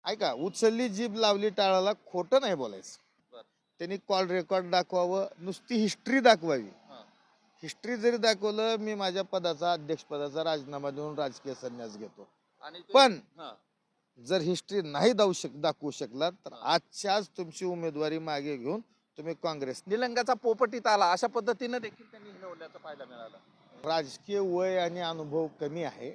ऐका, उचलली जीभ लावली टाळाला, खोटं नाही बोलायचं. बर. त्यांनी कॉल रेकॉर्ड दाखवावं, नुसती हिस्ट्री दाखवावी. हा. हिस्ट्री जरी दाखवलं, मी माझ्या पदाचा अध्यक्षपदाचा राजीनामा देऊन राजकीय संन्यास घेतो. आणि पण हा. जर हिस्ट्री नाही दाखवू शकला तर आजच्या आज तुमची उमेदवारी मागे घेऊन तुम्ही काँग्रेस. निलंग्याचा पोपटीत आला अशा पद्धतीने देखील त्यांनी हिणवल्याचं पाहायला मिळालं. राजकीय वय आणि अनुभव कमी आहे,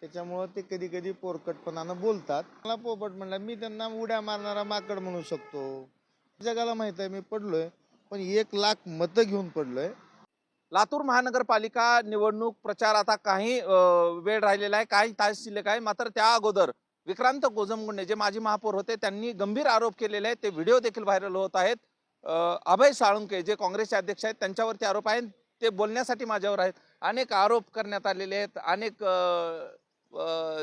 त्याच्यामुळं ते कधी कधी पोरकटपणानं बोलतात. मला पोपट म्हणला, मी त्यांना उड्या मारणारा माकड म्हणू शकतो. जगाला माहित आहे मी पडलोय, पण 1,00,000 मतं घेऊन पडलोय. लातूर महानगरपालिका निवडणूक प्रचार आता काही वेळ राहिलेला आहे, काही तास शिल्लक आहे. मात्र त्या अगोदर विक्रांत गोजमगुंडे जे माजी महापौर होते त्यांनी गंभीर आरोप केलेले आहेत. ते व्हिडिओ देखील व्हायरल होत आहेत. अभय साळुंके जे काँग्रेसचे अध्यक्ष आहेत त्यांच्यावरती आरोप आहेत. ते बोलण्यासाठी माझ्यावर आहेत. अनेक आरोप करण्यात आलेले आहेत, अनेक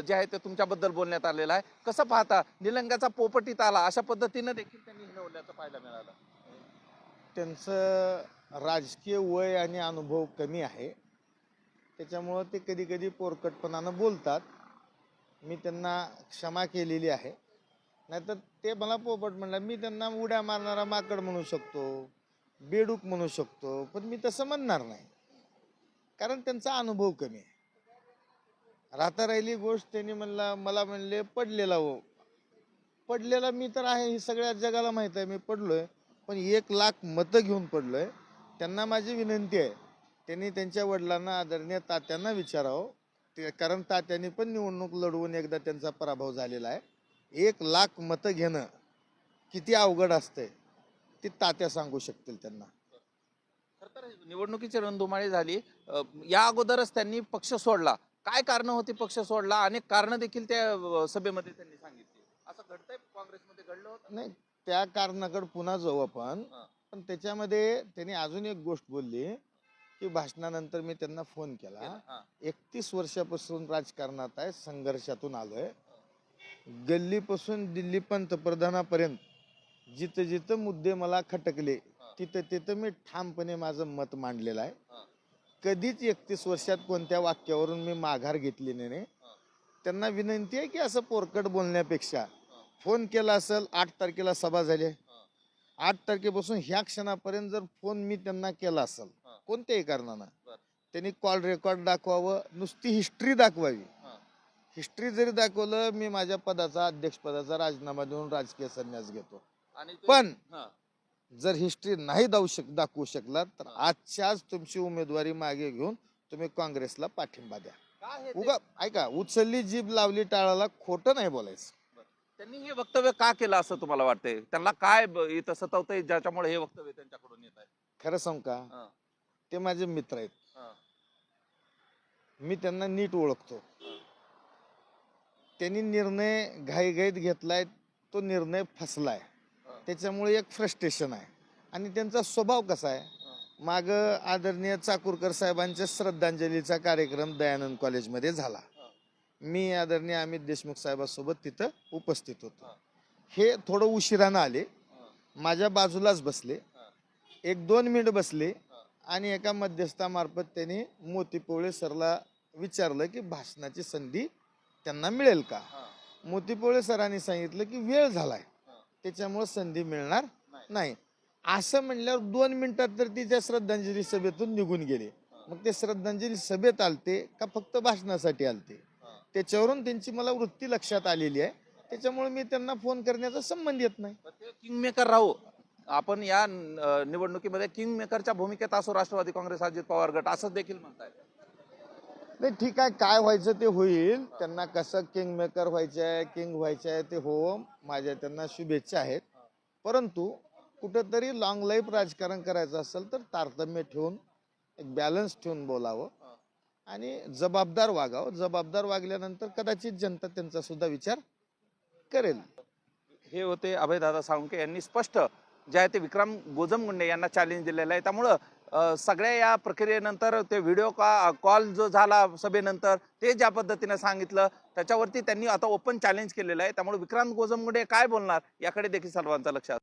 जे आहे ते तुमच्याबद्दल बोलण्यात आलेलं आहे. कसं पाहता, निलंग्याचा पोपटीत आला अशा पद्धतीने देखील त्यांनी हिणवल्याचं पाहायला मिळालं. त्यांचं राजकीय वय आणि अनुभव कमी आहे, त्याच्यामुळं ते कधी कधी पोरकटपणानं बोलतात. मी त्यांना क्षमा केलेली आहे. नाहीतर ते मला पोपट म्हणला, मी त्यांना उड्या मारणारा माकड म्हणू शकतो, बेडूक म्हणू शकतो, पण मी तसं म्हणणार नाही, कारण त्यांचा अनुभव कमी आहे. राहता राहिली गोष्ट, त्यांनी मला म्हणले पडलेला. पडलेला मी तर आहे, हे सगळ्या जगाला माहित आहे मी पडलोय, पण 1,00,000 मतं घेऊन पडलोय. त्यांना माझी विनंती आहे, त्यांनी त्यांच्या वडिलांना, आदरणीय तात्यांना विचारावं, कारण तात्यांनी पण निवडणूक लढवून एकदा त्यांचा पराभव झालेला आहे. 1,00,000 मतं घेणं किती अवघड असतंय ते तात्या सांगू शकतील त्यांना. खरं तर निवडणुकीची रणधुमाळी झाली. या अगोदरच त्यांनी पक्ष सोडला. काय कारण होती पक्ष सोडला? अनेक कारण देखील त्या सभेमध्ये त्यांनी सांगितली. असं घडतंय, काँग्रेसमध्ये घडलं होतं? नाही, त्या कारणाकडे पुन्हा जाऊ आपण. पण त्याच्यामध्ये त्यांनी अजून एक गोष्ट बोलली की भाषणानंतर मी त्यांना फोन केला. 31 वर्षापासून राजकारणात आहे, संघर्षातून आलोय. गल्लीपासून दिल्ली पंतप्रधानापर्यंत जिथं जिथं मुद्दे मला खटकले तिथं तिथं मी ठामपणे माझं मत मांडलेलं आहे. कधीच 31 वर्षात कोणत्या वाक्यावरून मी माघार घेतली नाही. त्यांना विनंती आहे की असं पोरकट बोलण्यापेक्षा फोन केला असेल. 8 तारखेला सभा झाली, 8 तारखेपासून ह्या क्षणापर्यंत जर फोन मी त्यांना केला असेल कोणत्याही कारणानं, त्यांनी कॉल रेकॉर्ड दाखवावं, नुसती हिस्ट्री दाखवावी. हिस्ट्री जरी दाखवलं, मी माझ्या पदाचा अध्यक्षपदाचा राजीनामा देऊन राजकीय संन्यास घेतो. पण जर हिस्ट्री नाही दाखवू शकला तर आजच्या आज तुमची उमेदवारी मागे घेऊन तुम्ही काँग्रेसला पाठिंबा द्या. उगा ऐका, उचलली जीभ लावली टाळाला, खोटं नाही बोलायचं. त्यांनी हे वक्तव्य का केलं असं तुम्हाला वाटतंय? त्यांना काय इथं सतावतंय ज्याच्यामुळे हे वक्तव्य त्यांच्याकडून येत आहे? खरं सांगू का, ते माझे मित्र आहेत. मी त्यांना नीट ओळखतो. त्यांनी निर्णय घाईघाईत घेतलाय, तो निर्णय फसलाय. त्याच्यामुळे एक फ्रस्ट्रेशन आहे. आणि त्यांचा स्वभाव कसा आहे, माग आदरणीय चाकूरकर साहेबांच्या श्रद्धांजलीचा कार्यक्रम दयानंद कॉलेजमध्ये झाला. मी आदरणीय अमित देशमुख साहेबांसोबत तिथं उपस्थित होतो. हे थोडं उशिरानं आले, माझ्या बाजूलाच बसले. 1-2 मिनिट बसले आणि एका मध्यस्थामार्फत त्यांनी मोती पोळे सरला विचारलं की भाषणाची संधी त्यांना मिळेल का. मोती पोळे सरांनी सांगितलं की वेळ झालाय, त्याच्यामुळे संधी मिळणार नाही. असं म्हणल्यावर 2 मिनिटात तर ती त्या श्रद्धांजली सभेतून निघून गेले. मग ते श्रद्धांजली सभेत आलते का फक्त भाषणासाठी आलते, त्याच्यावरून त्यांची मला वृत्ती लक्षात आलेली आहे. त्याच्यामुळे मी त्यांना फोन करण्याचा संबंध येत नाही. किंगमेकर राहू आपण या निवडणुकीमध्ये किंगमेकरच्या भूमिकेत असो राष्ट्रवादी काँग्रेस, अजित पवार गट, असं देखील म्हणताय. नाही, ठीक आहे, काय व्हायचं ते होईल. त्यांना कसं किंग मेकर व्हायचंय, किंग व्हायचंय ते हो, माझ्या त्यांना शुभेच्छा आहेत. परंतु कुठंतरी लॉंग लाईफ राजकारण करायचं असेल तर तारतम्य ठेवून, एक बॅलन्स ठेवून बोलावं आणि जबाबदार वागावं. जबाबदार वागल्यानंतर कदाचित जनता त्यांचा सुद्धा विचार करेल. हे होते अभयदादा साळुंके. यांनी स्पष्ट जे आहे ते विक्रम गोजमगुंडे यांना चॅलेंज दिलेलं आहे. त्यामुळं सगळ्या या प्रक्रियेनंतर ते व्हिडिओ कॉल जो झाला सभेनंतर, ते ज्या पद्धतीने सांगितलं त्याच्यावरती त्यांनी आता ओपन चॅलेंज केलेलं आहे. त्यामुळे विक्रांत गोजमगुंडे काय बोलणार याकडे देखील सर्वांचं लक्ष